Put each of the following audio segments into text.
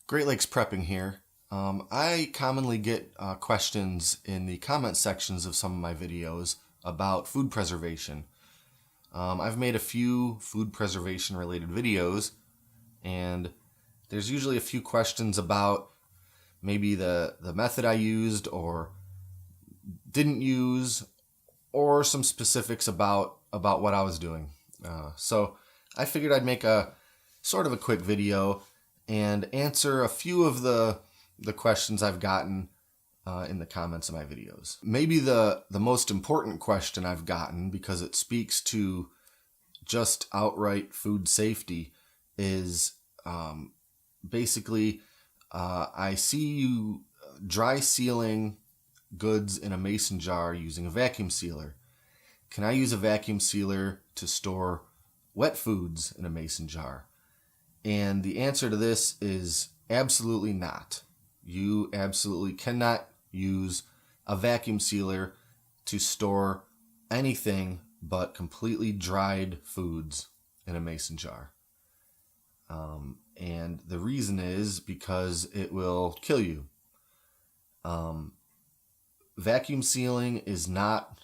Great Lakes Prepping here. I commonly get questions in the comment sections of some of my videos about food preservation. I've made a few food preservation related videos, and there's usually a few questions about maybe the method I used or didn't use, or some specifics about what I was doing. So I figured I'd make a sort of a quick video and answer a few of the questions I've gotten in the comments of my videos. Maybe the most important question I've gotten, because it speaks to just outright food safety, is basically I see you dry sealing goods in a mason jar using a vacuum sealer. Can I use a vacuum sealer to store wet foods in a mason jar? And the answer to this is absolutely not. You absolutely cannot use a vacuum sealer to store anything but completely dried foods in a mason jar. And the reason is because it will kill you. Vacuum sealing is not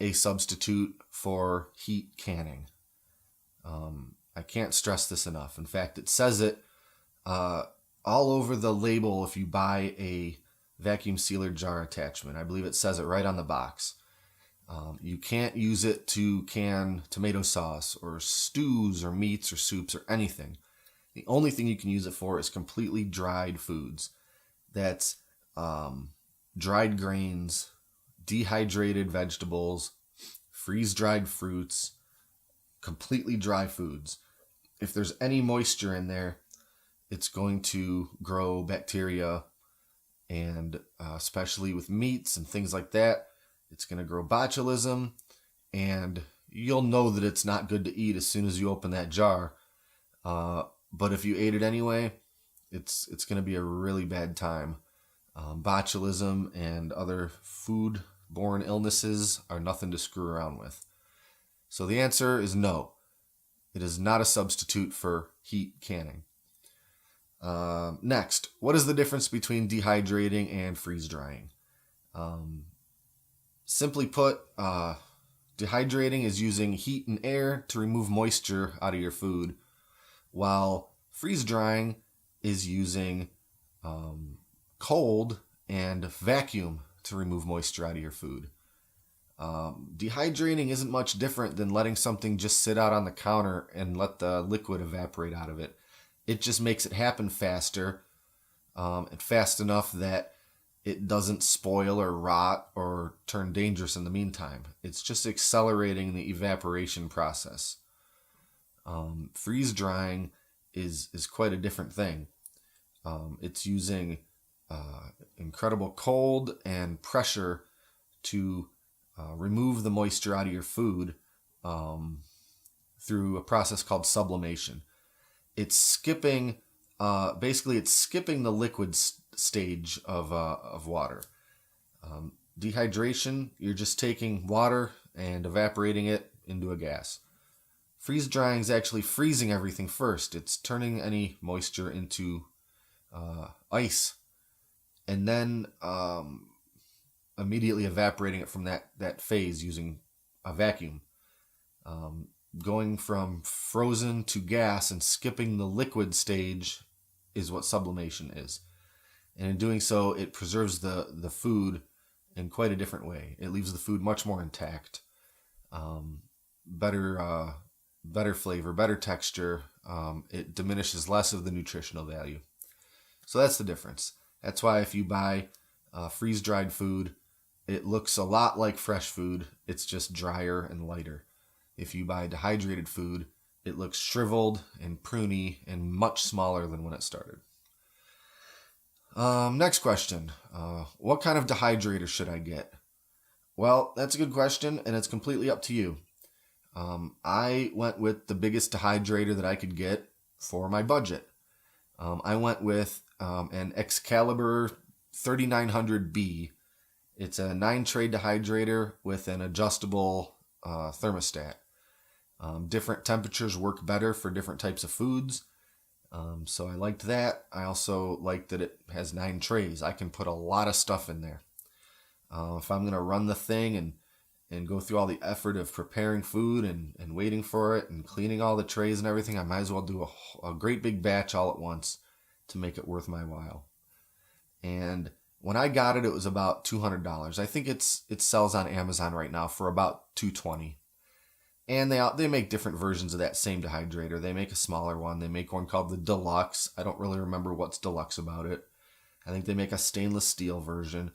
a substitute for heat canning. I can't stress this enough. In fact, it says it all over the label if you buy a vacuum sealer jar attachment. I believe it says it right on the box. You can't use it to can tomato sauce or stews or meats or soups or anything. The only thing you can use it for is completely dried foods. That's dried grains, dehydrated vegetables, freeze-dried fruits, completely dry foods. If there's any moisture in there, it's going to grow bacteria, and especially with meats and things like that, it's going to grow botulism, and you'll know that it's not good to eat as soon as you open that jar. But if you ate it anyway, it's going to be a really bad time. Botulism and other food-borne illnesses are nothing to screw around with. So the answer is no. It is not a substitute for heat canning. Next, what is the difference between dehydrating and freeze drying? Simply put, dehydrating is using heat and air to remove moisture out of your food, while freeze drying is using cold and vacuum to remove moisture out of your food. Dehydrating isn't much different than letting something just sit out on the counter and let the liquid evaporate out of it. It just makes it happen faster, and fast enough that it doesn't spoil or rot or turn dangerous in the meantime. It's just accelerating the evaporation process. Freeze drying is quite a different thing. It's using incredible cold and pressure to remove the moisture out of your food through a process called sublimation. It's skipping, basically it's skipping the liquid stage of water. Dehydration, you're just taking water and evaporating it into a gas. Freeze drying is actually freezing everything first. It's turning any moisture into ice, and then immediately evaporating it from that phase using a vacuum. Going from frozen to gas and skipping the liquid stage is what sublimation is. And in doing so, it preserves the food in quite a different way. It leaves the food much more intact, better flavor, better texture. It diminishes less of the nutritional value. So that's the difference. That's why if you buy freeze-dried food, it looks a lot like fresh food. It's just drier and lighter. If you buy dehydrated food, it looks shriveled and pruny and much smaller than when it started. Next question. What kind of dehydrator should I get? Well, that's a good question, and it's completely up to you. I went with the biggest dehydrator that I could get for my budget. I went with an Excalibur 3900B. It's a 9-tray dehydrator with an adjustable thermostat. Different temperatures work better for different types of foods. So I liked that. I also liked that it has 9 trays. I can put a lot of stuff in there. If I'm going to run the thing and go through all the effort of preparing food and waiting for it and cleaning all the trays and everything, I might as well do a great big batch all at once to make it worth my while. And when I got it, it was about $200. I think it sells on Amazon right now for about $220. And they make different versions of that same dehydrator. They make a smaller one. They make one called the Deluxe. I don't really remember what's deluxe about it. I think they make a stainless steel version.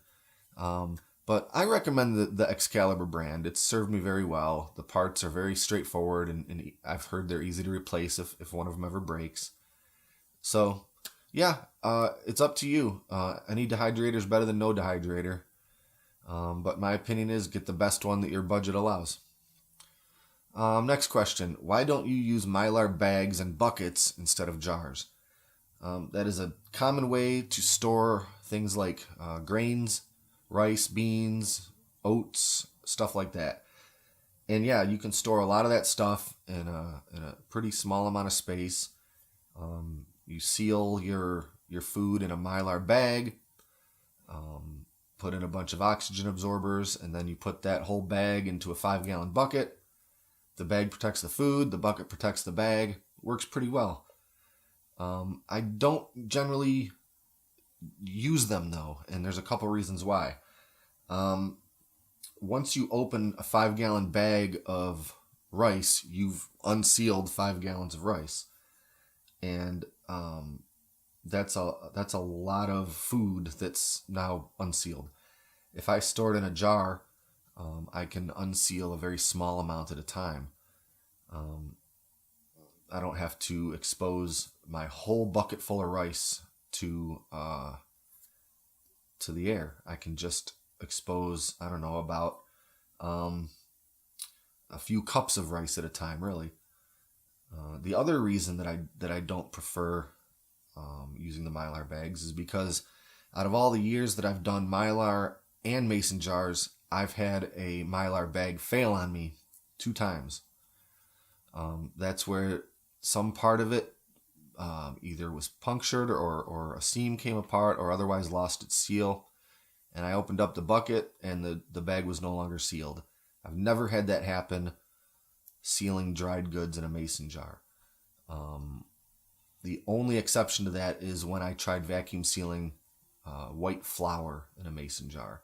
But I recommend the Excalibur brand. It's served me very well. The parts are very straightforward, and I've heard they're easy to replace if one of them ever breaks. So, yeah, it's up to you. Any dehydrator is better than no dehydrator. But my opinion is get the best one that your budget allows. Next question. Why don't you use Mylar bags and buckets instead of jars? That is a common way to store things like grains, rice, beans, oats, stuff like that. And yeah, you can store a lot of that stuff in a pretty small amount of space. You seal your food in a Mylar bag, put in a bunch of oxygen absorbers, and then you put that whole bag into a 5-gallon bucket. The bag protects the food, the bucket protects the bag. Works pretty well. I don't generally use them though, and there's a couple reasons why. Once you open a 5-gallon bag of rice, you've unsealed 5 gallons of rice, and that's a lot of food that's now unsealed. If I store it in a jar, I can unseal a very small amount at a time. I don't have to expose my whole bucket full of rice to the air. I can just expose, I don't know, about a few cups of rice at a time, really. The other reason that I don't prefer using the Mylar bags is because out of all the years that I've done Mylar and mason jars, I've had a Mylar bag fail on me 2 times. That's where some part of it either was punctured or a seam came apart or otherwise lost its seal. And I opened up the bucket and the bag was no longer sealed. I've never had that happen sealing dried goods in a mason jar. The only exception to that is when I tried vacuum sealing white flour in a mason jar.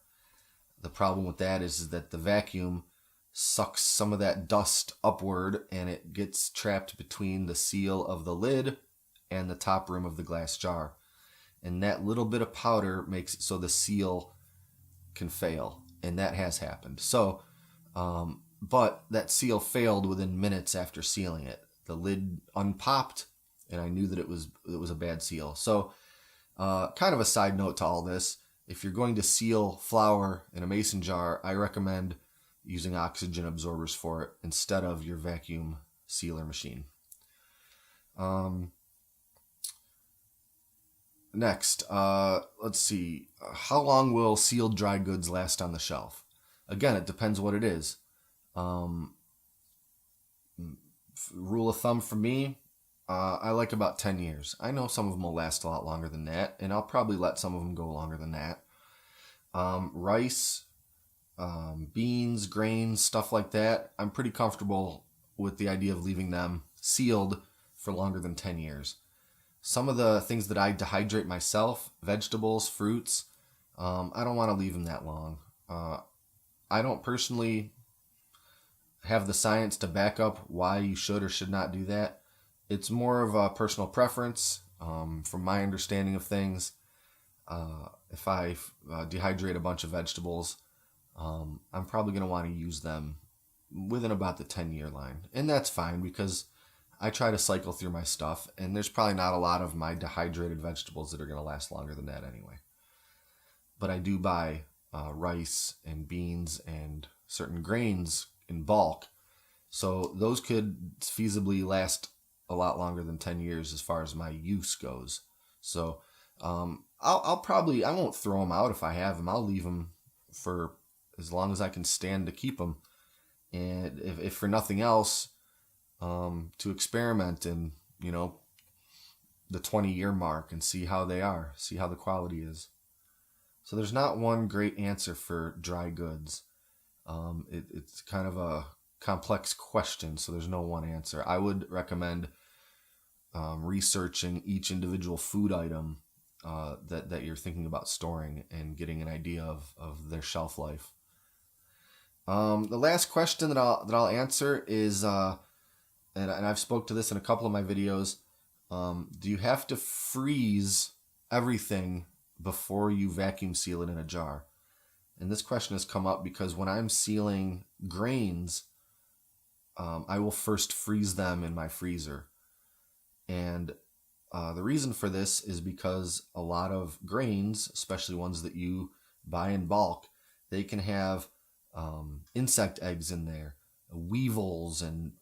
The problem with that is that the vacuum sucks some of that dust upward and it gets trapped between the seal of the lid and the top rim of the glass jar. And that little bit of powder makes it so the seal can fail. And that has happened. So, but that seal failed within minutes after sealing it. The lid unpopped and I knew that it was a bad seal. So, kind of a side note to all this. If you're going to seal flour in a mason jar, I recommend using oxygen absorbers for it instead of your vacuum sealer machine. Next, let's see. How long will sealed dry goods last on the shelf? Again, it depends what it is. Rule of thumb for me, I like about 10 years. I know some of them will last a lot longer than that, and I'll probably let some of them go longer than that. Rice, beans, grains, stuff like that, I'm pretty comfortable with the idea of leaving them sealed for longer than 10 years. Some of the things that I dehydrate myself, vegetables, fruits, I don't want to leave them that long. I don't personally have the science to back up why you should or should not do that. It's more of a personal preference. From my understanding of things, if I dehydrate a bunch of vegetables, I'm probably going to want to use them within about the 10-year line. And that's fine because I try to cycle through my stuff, and there's probably not a lot of my dehydrated vegetables that are going to last longer than that anyway. But I do buy rice and beans and certain grains in bulk, so those could feasibly last a lot longer than 10 years as far as my use goes. So I'll probably, I won't throw them out if I have them. I'll leave them for as long as I can stand to keep them. And if for nothing else, to experiment and, the 20-year mark and see how they are, see how the quality is. So there's not one great answer for dry goods. It's kind of a complex question, so there's no one answer. I would recommend researching each individual food item that you're thinking about storing and getting an idea of their shelf life. The last question that I'll answer is, and I've spoke to this in a couple of my videos. Do you have to freeze everything before you vacuum seal it in a jar? And this question has come up because when I'm sealing grains, I will first freeze them in my freezer. And the reason for this is because a lot of grains, especially ones that you buy in bulk, they can have insect eggs in there, weevils, and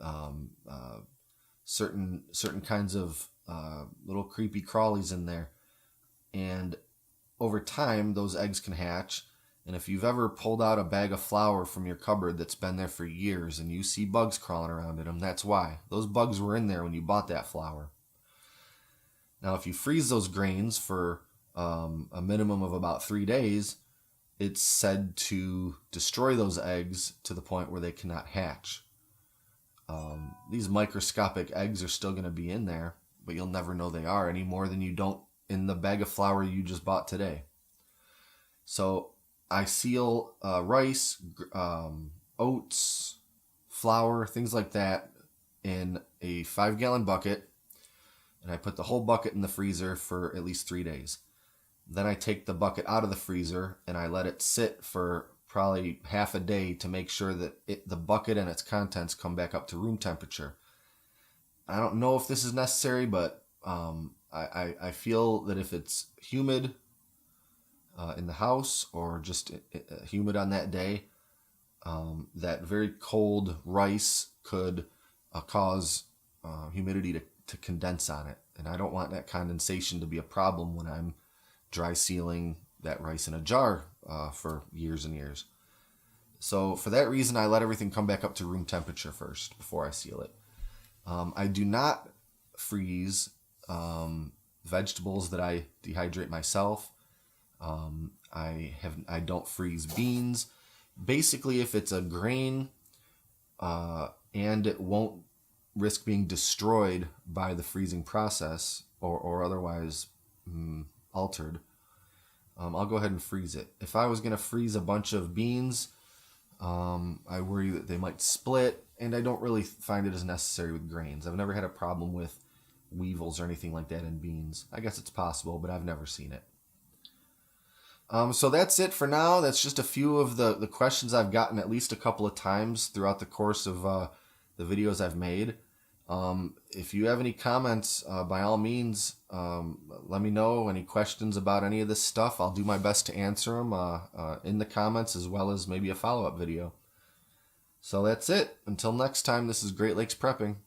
certain kinds of little creepy crawlies in there. And over time, those eggs can hatch. And if you've ever pulled out a bag of flour from your cupboard that's been there for years and you see bugs crawling around in them, that's why. Those bugs were in there when you bought that flour. Now, if you freeze those grains for a minimum of about 3 days, it's said to destroy those eggs to the point where they cannot hatch. These microscopic eggs are still going to be in there, but you'll never know they are any more than you don't in the bag of flour you just bought today. So I seal rice, oats, flour, things like that in a 5-gallon bucket, and I put the whole bucket in the freezer for at least 3 days. Then I take the bucket out of the freezer and I let it sit for probably half a day to make sure that the bucket and its contents come back up to room temperature. I don't know if this is necessary, but I feel that if it's humid in the house or just humid on that day, that very cold rice could cause humidity to condense on it. And I don't want that condensation to be a problem when I'm dry sealing that rice in a jar for years and years. So for that reason, I let everything come back up to room temperature first before I seal it. I do not freeze vegetables that I dehydrate myself. I don't freeze beans. Basically, if it's a grain and it won't risk being destroyed by the freezing process or otherwise altered, I'll go ahead and freeze it. If I was going to freeze a bunch of beans, I worry that they might split, and I don't really find it as necessary with grains. I've never had a problem with weevils or anything like that in beans. I guess it's possible, but I've never seen it. So that's it for now. That's just a few of the questions I've gotten at least a couple of times throughout the course of the videos I've made. If you have any comments, by all means, let me know. Any questions about any of this stuff, I'll do my best to answer them in the comments, as well as maybe a follow-up video. So that's it. Until next time, this is Great Lakes Prepping.